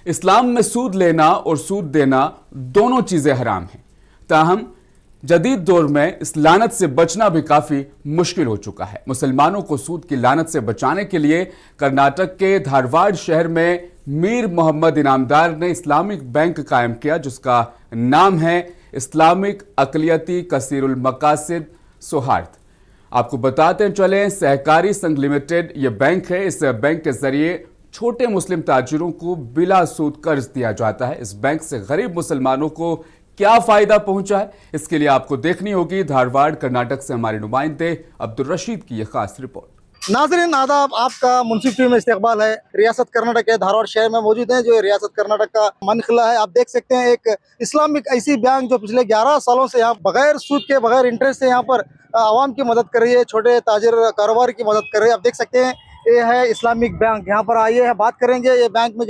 इस्लाम में सूद लेना और सूद देना दोनों चीजें हराम हैं। ताहम जदीद दौर में इस लानत से बचना भी काफी मुश्किल हो चुका है। मुसलमानों को सूद की लानत से बचाने के लिए कर्नाटक के धारवाड़ शहर में मीर मोहम्मद इनामदार ने इस्लामिक बैंक कायम किया, जिसका नाम है इस्लामिक अकलियती कसीरुल मकासिद सौहार्द। आपको बताते चलें, सहकारी संघ लिमिटेड ये बैंक है। इस बैंक के जरिए छोटे मुस्लिम ताजिरों को बिला सूद कर्ज दिया जाता है। इस बैंक से गरीब मुसलमानों को क्या फायदा पहुंचा है, इसके लिए आपको देखनी होगी धारवाड़ कर्नाटक से हमारे नुमाइंदे अब्दुल रशीद की यह खास रिपोर्ट। नाज़रीन आदाब, आपका मुंसिफ टीवी में इस्तकबाल है। रियासत कर्नाटक के धारवाड़ शहर में मौजूद हैं, जो रियासत कर्नाटक का मनखिला है। आप देख सकते हैं एक इस्लामिक ऐसी बैंक जो पिछले 11 सालों से यहाँ बगैर सूद के, बगैर इंटरेस्ट से यहाँ पर आवाम की मदद कर रही है, छोटे ताजिर कारोबार की मदद कर रही है। आप देख सकते हैं ये है इस्लामिक बैंक। यहाँ पर आइए बात करेंगे ये बैंक में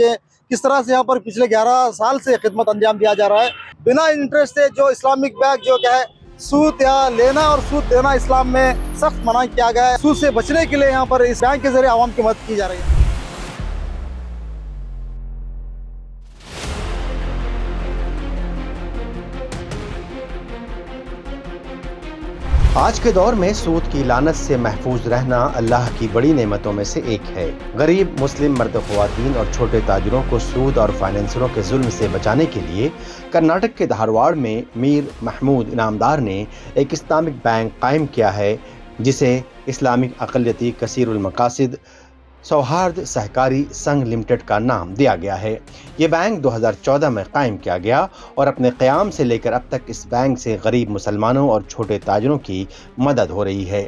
किस तरह से यहाँ पर पिछले 11 साल से खिदमत अंजाम दिया जा रहा है बिना इंटरेस्ट से। जो इस्लामिक बैंक जो क्या है, सूद या लेना और सूद देना इस्लाम में सख्त मना किया गया है। सूद से बचने के लिए यहाँ पर इस बैंक के जरिए आवाम की मदद की जा रही है। आज के दौर में सूद की लानत से महफूज रहना अल्लाह की बड़ी नेमतों में से एक है। गरीब मुस्लिम मर्द ख्वातीन और छोटे ताजिरों को सूद और फाइनेंसरों के जुल्म से बचाने के लिए कर्नाटक के धारवाड़ में मीर महमूद इनामदार ने एक इस्लामिक बैंक कायम किया है, जिसे इस्लामिक अकलियती कसीरुल मकासिद सौहार्द सहकारी संघ लिमिटेड का नाम दिया गया है। ये बैंक 2014 में कायम किया गया और अपने क़याम से लेकर अब तक इस बैंक से गरीब मुसलमानों और छोटे ताजिरों की मदद हो रही है।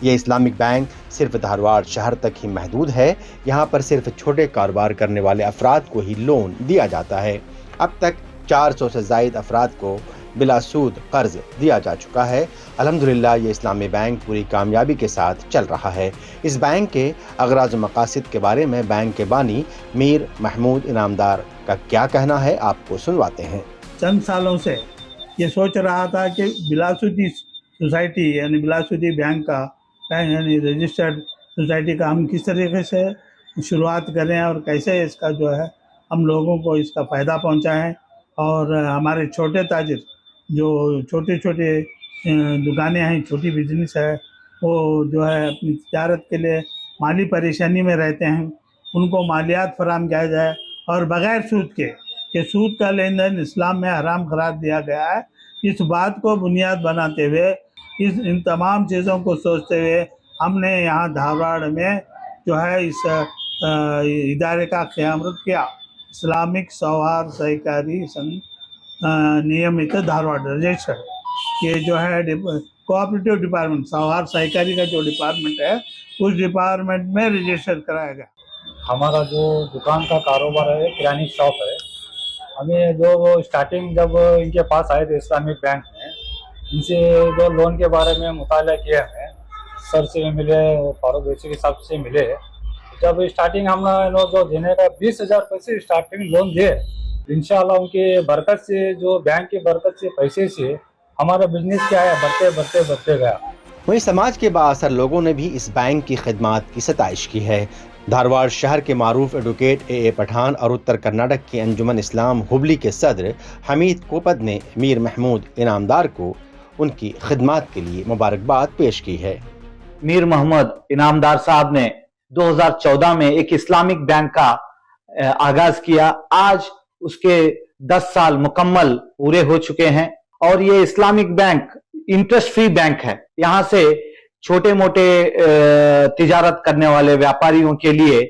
ये इस्लामिक बैंक सिर्फ धारवाड़ शहर तक ही महदूद है। यहाँ पर सिर्फ छोटे कारोबार करने वाले अफराद को ही लोन दिया जाता है। अब तक 400 से ज़ायद अफराद को बिला सूद कर्ज दिया जा चुका है। अल्हम्दुलिल्लाह ये इस्लामी बैंक पूरी कामयाबी के साथ चल रहा है। इस बैंक के अगराज मकासिद के बारे में बैंक के बानी मीर महमूद इनामदार का क्या कहना है, आपको सुनवाते हैं। चंद सालों से ये सोच रहा था कि बिलासूदी सोसाइटी यानी बिलासूदी बैंक का यानी रजिस्टर्ड सोसाइटी का हम किस तरीके से शुरुआत करें और कैसे इसका जो है हम लोगों को इसका फ़ायदा पहुंचाएं, और हमारे छोटे ताजिर जो छोटे छोटे दुकानें हैं, छोटी बिजनेस है, वो जो है अपनी तिजारत के लिए माली परेशानी में रहते हैं, उनको मालियात फराम किया जाए और बग़ैर सूद के सूद का लेन देन इस्लाम में हराम करार दिया गया है। इस बात को बुनियाद बनाते हुए, इन तमाम चीज़ों को सोचते हुए हमने यहाँ धारवाड़ में जो है इस इदारे का क़याम किया, इस्लामिक सौहार्द सहकारी संघ नियमित धारवाड़ रजिस्टर। ये जो है कोऑपरेटिव डिपार्टमेंट, सौहार्द सहकारी का जो डिपार्टमेंट है, उस डिपार्टमेंट में रजिस्टर कराया गया। हमारा जो दुकान का कारोबार है, किरानी शॉप है। हमें जो स्टार्टिंग जब इनके पास आए थे इस्लामिक बैंक में, इनसे जो लोन के बारे में मुताला किया है, सर से मिले, फारूक वैसी के साहब से मिले। जब स्टार्टिंग हमने जो देने का 20,000 पैसे स्टार्टिंग लोन दिए, इंशाल्लाह उनके बरकत से, जो बैंक की बरकत से, पैसे से हमारा बिजनेस क्या है बढ़ते गया। वहीं समाज के बाअसर लोगों ने भी इस बैंक की खिदमात की सताइश की है। धारवाड़ शहर के मारूफ एडवोकेट ए पठान और उत्तर कर्नाटक की अंजुमन इस्लाम हुबली के सदर हमीद कोपद ने मीर महमूद इनामदार को उनकी खिदमात के लिए मुबारकबाद पेश की है। मीर मोहम्मद इनामदार साहब ने 2014 में एक इस्लामिक बैंक का आगाज किया। आज उसके 10 साल मुकम्मल पूरे हो चुके हैं और ये Islamic bank interest free bank है। यहाँ से छोटे मोटे तिजारत करने वाले व्यापारियों के लिए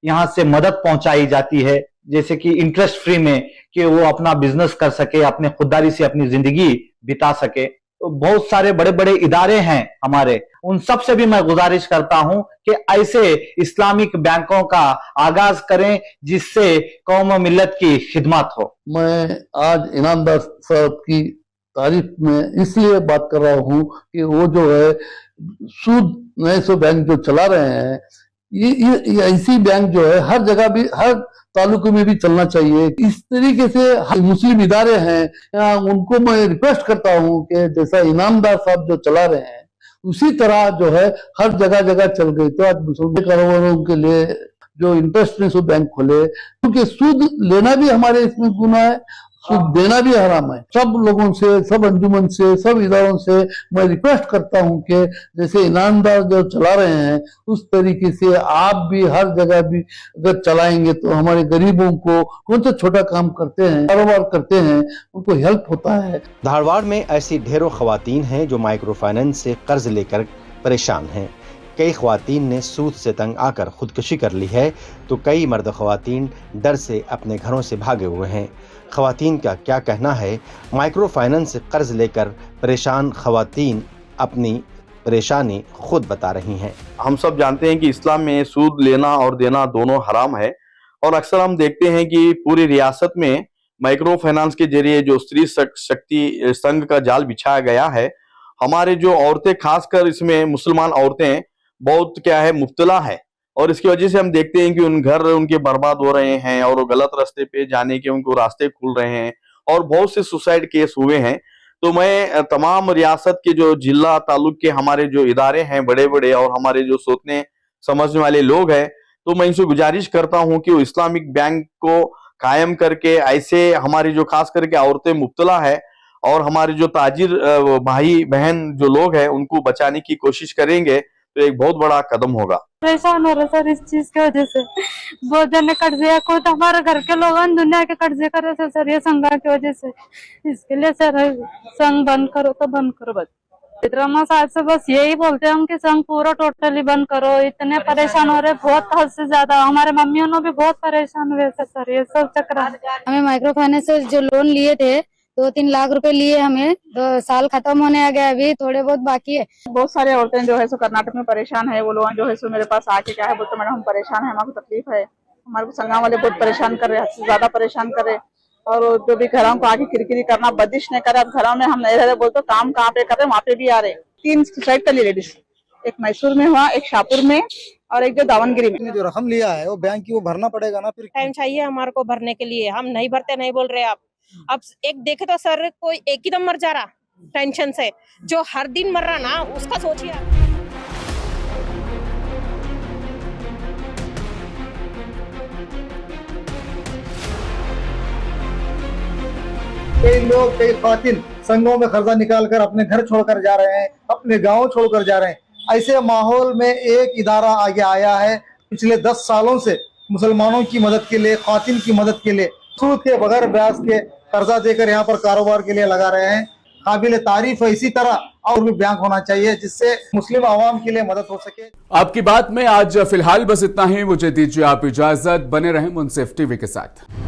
यहाँ से मदद पहुंचाई जाती है, जैसे कि इंटरेस्ट फ्री में, कि वो अपना बिजनेस कर सके, अपने खुददारी से अपनी जिंदगी बिता सके। तो बहुत सारे बड़े बड़े इदारे हैं हमारे, उन सब से भी मैं गुजारिश करता हूं कि ऐसे इस्लामिक बैंकों का आगाज करें जिससे कौम और मिल्लत की खिदमत हो। मैं आज इनामदार साहब की तारीफ में इसलिए बात कर रहा हूं कि वो जो है सूद नए से बैंक जो चला रहे हैं, ये ऐसी बैंक जो है हर जगह भी, हर तालुके में भी चलना चाहिए। इस तरीके से मुस्लिम इदारे हैं, उनको मैं रिक्वेस्ट करता हूं कि जैसा इनामदार साहब जो चला रहे हैं, उसी तरह जो है हर जगह चल गई तो आज मुसलमान कारोबारों के लिए जो इंटरेस्ट में बैंक खोले, क्योंकि सूद लेना भी हमारे इसमें गुनाह है, सूद देना भी हराम है। सब लोगों से, सब अंजुमन से, सब इदारों से मैं रिक्वेस्ट करता हूं कि जैसे ईमानदार जो चला रहे हैं उस तरीके से आप भी हर जगह भी अगर चलाएंगे तो हमारे गरीबों को, कौन सा छोटा काम करते हैं, कारोबार करते हैं, उनको हेल्प होता है। धारवाड़ में ऐसी ढेरों खवातीन हैं जो माइक्रो फाइनेंस से कर्ज लेकर परेशान हैं। कई खवातीन ने सूद से तंग आकर खुदकुशी कर ली है, तो कई मर्द खवातीन डर से अपने घरों से भागे हुए हैं। खवातीन का क्या कहना है? माइक्रो फाइनेंस से कर्ज लेकर परेशान खवातीन अपनी परेशानी खुद बता रही हैं। हम सब जानते हैं कि इस्लाम में सूद लेना और देना दोनों हराम है, और अक्सर हम देखते हैं कि पूरी रियासत में माइक्रो फाइनेंस के जरिए जो स्त्री शक्ति संघ का जाल बिछाया गया है, हमारे जो औरतें, खासकर इसमें मुसलमान औरतें बहुत मुब्तला है, और इसकी वजह से हम देखते हैं कि घर उनके बर्बाद हो रहे हैं और गलत रास्ते पे जाने के उनको रास्ते खुल रहे हैं, और बहुत से सुसाइड केस हुए हैं। तो मैं तमाम रियासत के जो जिला तालुक के हमारे जो इदारे हैं बड़े बड़े, और हमारे जो सोचने समझने वाले लोग हैं, तो मैं इनसे गुजारिश करता हूं कि वो इस्लामिक बैंक को कायम करके ऐसे हमारी जो खास करके औरतें मुब्तला है और हमारे जो ताजिर भाई बहन जो लोग हैं उनको बचाने की कोशिश करेंगे तो एक बहुत बड़ा कदम होगा। परेशान हो रहा सर इस चीज की वजह से, बहुत जन कर्जे, खुद हमारे घर के लोग दुनिया के कर्जे कर रहे थे सर ये संघ की वजह से। इसके लिए सर संघ बंद करो तो बंद करो। बस इतना साहब से बस यही बोलते हैं हम कि संघ पूरा टोटली बंद करो। इतने परेशान हो रहे, बहुत हद से ज्यादा। हमारे मम्मियों ने भी बहुत परेशान हुए थे सर ये सब चक्कर। हमें माइक्रो फाइनेंस से जो लोन लिए थे 2-3 लाख रुपए लिए, हमें 2 साल खत्म होने आ गया, अभी थोड़े बहुत बाकी है। बहुत सारे औरतें जो है सो कर्नाटक में परेशान है। वो लोग जो है सो मेरे पास आके क्या है बोलते मैडम हम परेशान है, हमारे को तकलीफ है, हमारे को संघा वाले बहुत परेशान कर रहे हैं, हद से ज्यादा परेशान कर रहे हैं। और जो भी घरों को आके किरकिरी करना, बंदिश नहीं करे। अब घरों में हम नहीं रह रहे, बोलते काम कहाँ पे कर रहे हैं, वहाँ पे भी आ रहे। 3 सुसाइड कर ली लेडीज, एक मैसूर में हुआ, एक शाहपुर में, और एक जो दावनगिरी में। जो रकम लिया है वो बैंक की वो भरना पड़ेगा ना, फिर टाइम चाहिए हमारे को भरने के लिए। हम नहीं भरते, नहीं बोल रहे आप। अब एक देखे तो सर कोई एक ही दम मर जा रहा टेंशन से, जो हर दिन मर रहा ना उसका सोचिए आप। कई लोग, कई खातिन संघों में कर्जा निकाल कर अपने घर छोड़कर जा रहे हैं, अपने गांव छोड़कर जा रहे हैं। ऐसे माहौल में एक इदारा आगे आया है पिछले 10 सालों से मुसलमानों की मदद के लिए, खातिन की मदद के लिए, सूद के बगैर ब्याज के कर्जा देकर यहाँ पर कारोबार के लिए लगा रहे हैं। काबिल तारीफ है। इसी तरह और भी बैंक होना चाहिए जिससे मुस्लिम आवाम के लिए मदद हो सके। आपकी बात में आज फिलहाल बस इतना ही। मुझे दीजिए आप इजाजत। बने रहें मुंसिफ टीवी के साथ।